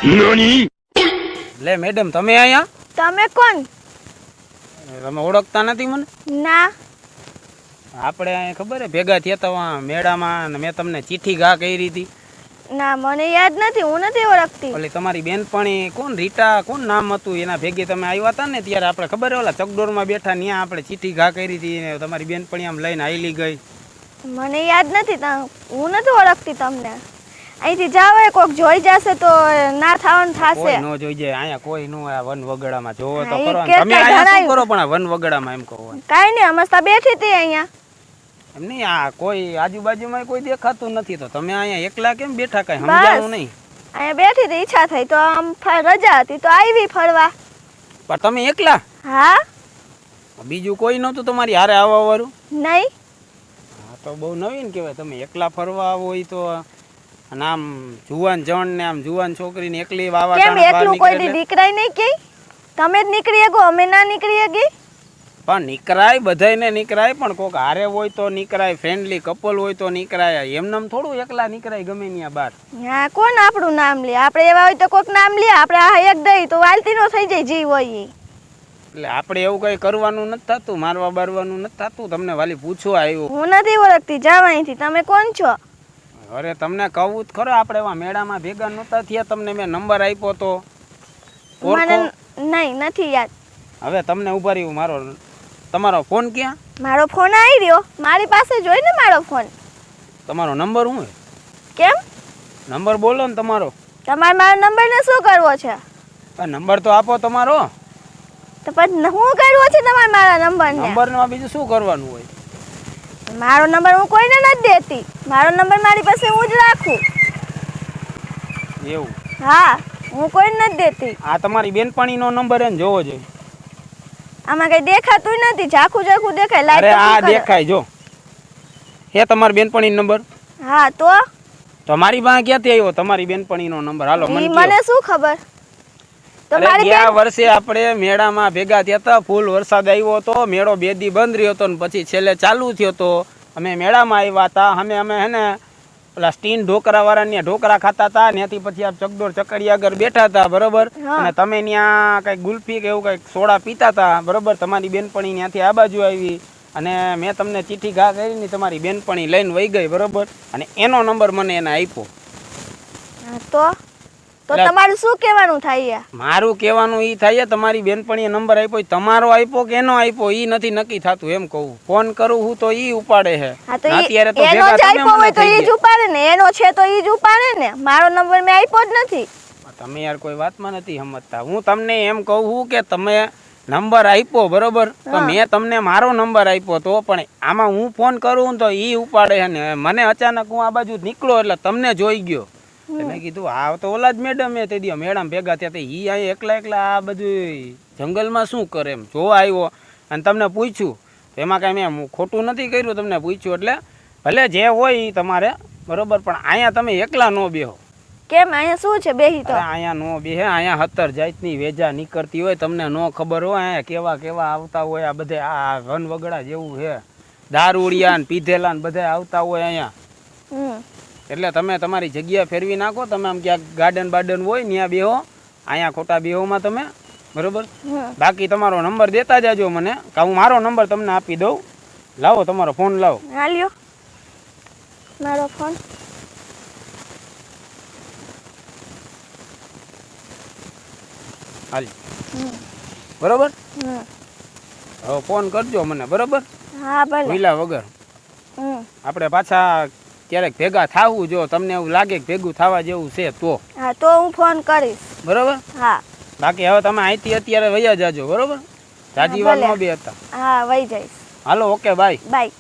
નની લે મેડમ તમે અહીંયા તમે કોણ? તમે ઓળખતા નથી મને? ના. આપણે અહીંયા ખબર હે ભેગા થયા હતા મેળામાં અને મેં તમને ચિઠ્ઠી ઘા કરી હતી. ના મને યાદ નથી, હું નથી ઓળખતી. ઓલી તમારી બેનપણી કોણ રીટા કોણ નામ હતું એના ભેગી તમે આવ્યા હતા ને ત્યારે આપણે ખબર ઓલા ચકડોરમાં બેઠા ત્યાં આપણે ચિઠ્ઠી ઘા કરી હતી ને તમારી બેનપણી આમ લઈને હાલી ગઈ. મને યાદ નથી, હું નથી ઓળખતી તમને. અહીંથી જાવ કોક જોઈ જશે તો ના થવાનું થશે. કોઈ નો જોઈ જાય અહીંયા કોઈ નો આ વન વગડામાં જોવો તો હા, કરો. ઈ કેતા તમે અહીંયા શું ધરાયું. કરો પણ આ વન વગડામાં એમ કહો? કાઈ નહીં, મસ્ત બેઠી હતી અહીંયા. એમ નહીં આ કોઈ આજુબાજુમાં કોઈ દેખાતું નથી તો તમે અહીંયા એકલા કેમ બેઠા કઈ સમજાણું નહીં? અહીંયા બેઠી હતી, ઈચ્છા થઈ તો આમ રજા હતી તો આવી ફરવા. પણ તમે એકલા? હા. બીજું કોઈ નહોતું તમારી હારે આવવા વાળું? નહીં. હા તો બહુ નવીન કહેવાય. તમે એકલા ફરવા આવો હોય તો અને આમ જુવાન જણ ને આમ જુવાન છોકરીને એકલી વાવા કેમ એકલું કોઈ નીકળાય નહીં કે? તમે જ નીકળી ગયો, અમે ના નીકળી ગઈ? પણ નીકળાય બધાયને નીકળાય પણ કોક હારે હોય તો નીકળાય, ફ્રેન્ડલી કપલ હોય તો નીકળાય. એમનેમ થોડું એકલા નીકળાય ગમે ત્યાં બહાર. હા કોણ આપણું નામ લે? આપણે એવા હોય તો કોક નામ લે, આપણે આ એક દઈ તો વાલતી નો થઈ જાય જીવ હોય ઈ. એટલે આપણે એવું કઈ કરવાનું નથી થતું, મારવા બારવાનું નથી થતું. તમને વાલી પૂછવા આવ્યું. હું નથી ઓળખતી, જાવ અહીંથી. તમે કોણ છો? અરે તમને કહું જ ખરો આપણે એવા મેળામાં ભેગા નહોતા થયા, તમને મેં નંબર આપ્યો તો મને નહીં નથી યાદ. હવે તમને ઉભા રહ્યું તમારો ફોન ક્યાં? મારો ફોન આવી રહ્યો, મારી પાસે જોઈ ને મારો ફોન. તમારો નંબર શું છે? કેમ? નંબર બોલો ને તમારો. તમારે મારો નંબર ને શું કરવો છે? નંબર તો આપો તમારો. તો પછી શું કરવો છે તમારે મારા નંબર ને? નંબર માં બીજું શું કરવાનું હોય? મારો નંબર હું કોઈને નથી દેતી. મારો નંબર મારી પાસે હું જ રાખું. એવું? હા, હું કોઈને નથી દેતી. આ તમારી બેનપણીનો નંબર એને જોવો જોઈએ. આમાં કઈ દેખાતું નથી, ઝાખું ઝાખું દેખાય. અરે આ દેખાય જો. હે તમારી બેનપણીનો નંબર? હા તો મારી પાસે ક્યાંથી આવ્યો તમારી બેનપણીનો નંબર? હાલો મને મને શું ખબર? તો મારી ગયા વર્ષે આપણે મેળામાં ભેગા થયા હતા, ફૂલ વરસાદ આવ્યો હતો, મેળો 2 દી બંધ રહ્યો હતો ને પછી છેલ્લે ચાલુ થયો હતો. અમે મેળામાં આવ્યા હતા, અમે હે ને પેલા સ્ટીન ઢોકરા વાળા ઢોકરા ખાતા હતા, ત્યાંથી પછી આ ચકડોળ ચકડી આગળ બેઠા હતા, બરોબર? અને તમે ત્યાં કઈક ગુલ્ફી કે એવું કઈક સોડા પીતા હતા, બરોબર? તમારી બેનપણી ત્યાંથી આ બાજુ આવી અને મેં તમને ચિઠ્ઠી ઘા કરીને તમારી બેનપણી લઈને વહી ગઈ, બરોબર? અને એનો નંબર મને એને આપ્યો. તો તમારું શું કહેવાનું થાય? મારું કહેવાનું ઈ થાય તમારી બેનપણીએ નંબર આપ્યો, તમારો આપ્યો કે એનો આપ્યો ઈ નથી નક્કી થતું. એમ કહું, ફોન કરું હું તો ઈ ઉપાડે છે. અત્યારે તો એનો જ આપ્યો હોય તો ઈ જ ઉપાડે ને, એનો છે તો ઈ જ ઉપાડે ને. મારો નંબર મેં આપ્યો જ નથી. તમે યાર કોઈ વાતમાં નથી સમજતા. હું તમને એમ કહું છું કે તમે નંબર આપ્યો, બરોબર? તો મેં તમને મારો નંબર આપ્યો તો પણ આમાં હું ફોન કરું તો ઈ ઉપાડે છે ને. મને અચાનક હું આ બાજુ નીકળો એટલે તમને જોઈ ગયો. મેં કીધું આ તો ઓલા જ મેડમ તે દી મેડમ ભેગા થયા ઈ અહીંયા એકલા આ બધું જંગલમાં શું કરે એમ જોવા આવ્યો અને તમને પૂછ્યું. એમાં કાંઈ મેં ખોટું નથી કર્યું, તમને પૂછ્યું એટલે ભલે જે હોય એ તમારે, બરોબર? પણ અહીંયા તમે એકલા ન બેહો. કેમ? અહીંયા શું છે બેહી? તો અહીંયા નો બેહે. અહીંયા 17 જાતની વેજા નીકળતી હોય, તમને ન ખબર હોય. અહીંયા કેવા કેવા આવતા હોય આ બધે, આ વન વગડા જેવું છે, દારૂડિયા ને પીધેલા ને બધા આવતા હોય અહીંયા. એટલે તમે તમારી જગ્યા ફેરવી નાખો. તમે આમ ક્યાંક ગાર્ડન બાર્ડન હોય ત્યાં બેહો, અહીંયા ખોટા બેહોમાં તમે, બરોબર? બાકી તમારો નંબર દેતા જાજો મને, કે હું મારો નંબર તમને આપી દઉં. લાવો તમારો ફોન લાવો. હા લ્યો મારો ફોન. હાલ, બરોબર? હવે ફોન કરજો મને, બરોબર? હા ભલે. ભૂલ્યા વગર. આપણે પાછા ક્યારેક ભેગા થાવું, જો તમને એવું લાગે કે ભેગું થવા જેવું છે તો. હા તો હું ફોન કરીશ, બરોબર? હા. બાકી હવે તમે અહીંથી અત્યારે વયા જાજો, બરોબર? જાજી વાર નો બે હતા. હા વહી જઈશ. હાલો, ઓકે, બાય. બાય.